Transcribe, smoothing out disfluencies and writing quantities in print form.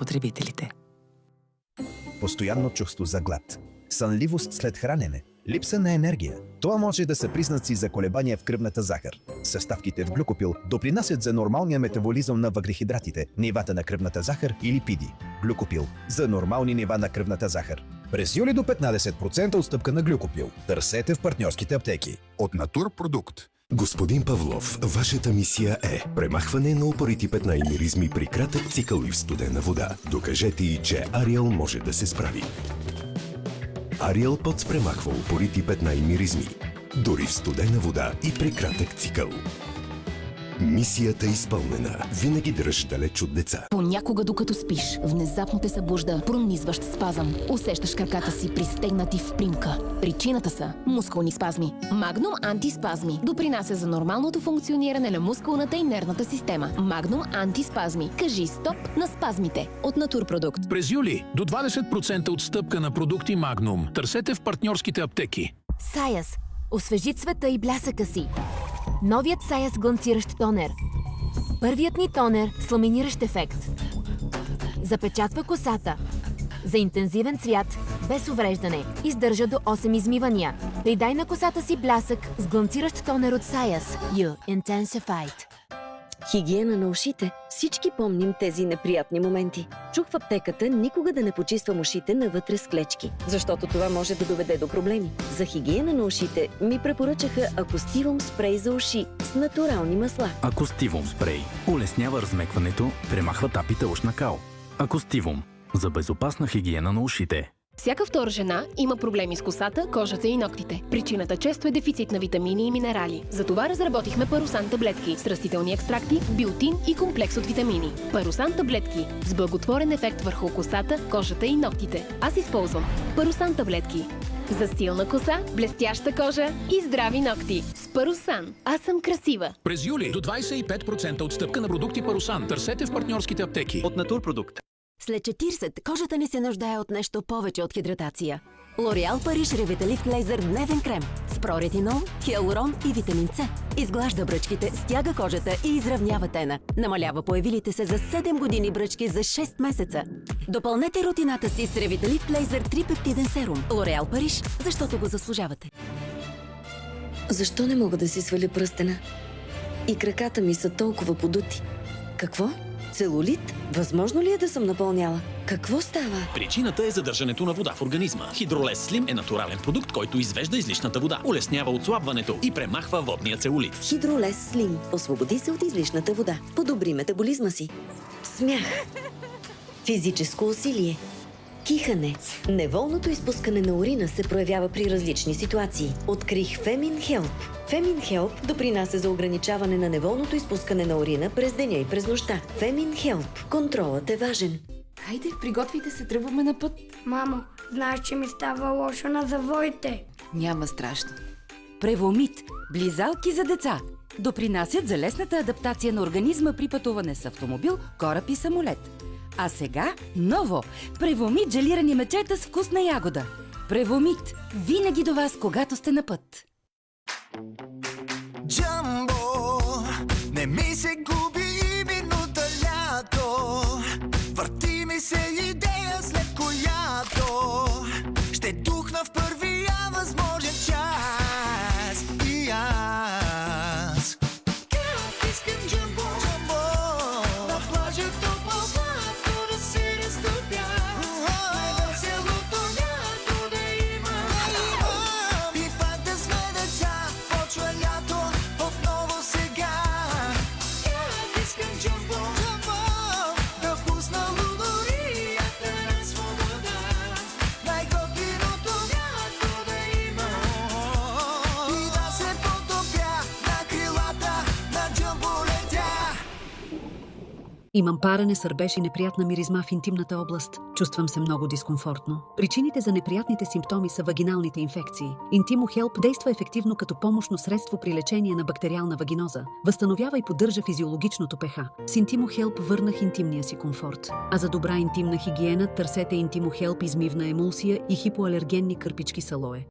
потребителите. Постоянно чувство за глад, сънливост след хранене, липса на енергия. Това може да са признаци за колебания в кръвната захар. Съставките в глюкопил допринасят за нормалния метаболизъм на въглехидратите, нивата на кръвната захар и липиди. Глюкопил за нормални нива на кръвната захар. През юли до 15% отстъпка на глюкопил. Търсете в партньорските аптеки. От Натурпродукт. Господин Павлов, вашата мисия е премахване на упорити петна и миризми при кратък цикъл и в студена вода. Докажете й, че Ариел може да се справи. Ариел Потс премахва упорити петна и миризми, дори в студена вода и при кратък цикъл. Мисията е изпълнена. Винаги дръж далеч от деца. Понякога докато спиш, внезапно те събужда пронизващ спазъм. Усещаш краката си пристегнати в примка. Причината са мускулни спазми. Магнум антиспазми допринася за нормалното функциониране на мускулната и нервната система. Магнум антиспазми. Кажи стоп на спазмите. От Натурпродукт. През юли до 20% отстъпка на продукти Магнум. Търсете в партньорските аптеки. Саяс. Освежи цвета и блясъка си. Новият Саяс гланциращ тонер. Първият ни тонер с ламиниращ ефект. Запечатва косата. За интензивен цвят, без увреждане. Издържа до 8 измивания. Придай на косата си блясък с гланциращ тонер от Саяс. You Intensified. Хигиена на ушите. Всички помним тези неприятни моменти. Чух в аптеката никога да не почиствам ушите навътре с клечки, защото това може да доведе до проблеми. За хигиена на ушите ми препоръчаха Акустивум спрей за уши с натурални масла. Акустивум спрей улеснява размекването, премахва тапите ушна кал. Акустивум за безопасна хигиена на ушите. Всяка втора жена има проблеми с косата, кожата и ногтите. Причината често е дефицит на витамини и минерали. Затова разработихме Парусан таблетки с растителни екстракти, биотин и комплекс от витамини. Парусан таблетки с благотворен ефект върху косата, кожата и ногтите. Аз използвам Парусан таблетки. За силна коса, блестяща кожа и здрави ногти. С Парусан. Аз съм красива. През юли до 25% отстъпка на продукти Парусан. Търсете в партньорските аптеки. От Натурпродукт. След 40, кожата ни се нуждае от нещо повече от хидратация. L'Oréal Париж Revitalift Laser дневен крем с проретинол, хиалурон и витамин С. Изглажда бръчките, стяга кожата и изравнява тена. Намалява появилите се за 7 години бръчки за 6 месеца. Допълнете рутината си с Revitalift Laser 3 пептиден серум. L'Oréal Париж, защото го заслужавате. Защо не мога да си сваля пръстена? И краката ми са толкова подути. Какво? Целулит? Възможно ли е да съм напълняла? Какво става? Причината е задържането на вода в организма. Хидролес Слим е натурален продукт, който извежда излишната вода, улеснява отслабването и премахва водния целулит. Хидролес Слим. Освободи се от излишната вода. Подобри метаболизма си. Смях. Физическо усилие. Кихане. Неволното изпускане на урина се проявява при различни ситуации. Открих Фемин Хелп. Фемин Хелп допринася за ограничаване на неволното изпускане на урина през деня и през нощта. Фемин Хелп. Контролът е важен. Хайде, приготвите се, тръгваме на път. Мамо, знаеш, че ми става лошо на завоите. Няма страшно. Превомит. Близалки за деца. Допринасят за лесната адаптация на организма при пътуване с автомобил, кораб и самолет. А сега ново. Превомит желирани мечета с вкусна ягода. Превомит. Винаги до вас, когато сте на път. Джамбо, не ми се губи и минута лято. Върти ми се идея, след която ще тухна в първия възможен час. И аз искам джамбо, джамбо. На плажа топло злато да се разтопя. Най-веселото лято да има. И пак да сме деца, почва лято отново сега. Искам джамбо, джамбо. Да пусна лудорията на свобода. Най-готиното лято да има. И да се потопя на крилата на джамбо летя. Имам парене, сърбеж и неприятна миризма в интимната област. Чувствам се много дискомфортно. Причините за неприятните симптоми са вагиналните инфекции. Intimo Help действа ефективно като помощно средство при лечение на бактериална вагиноза. Възстановява и поддържа физиологичното pH. С Intimo Help върнах интимния си комфорт. А за добра интимна хигиена търсете Intimo Help измивна емулсия и хипоалергенни кърпички с алое.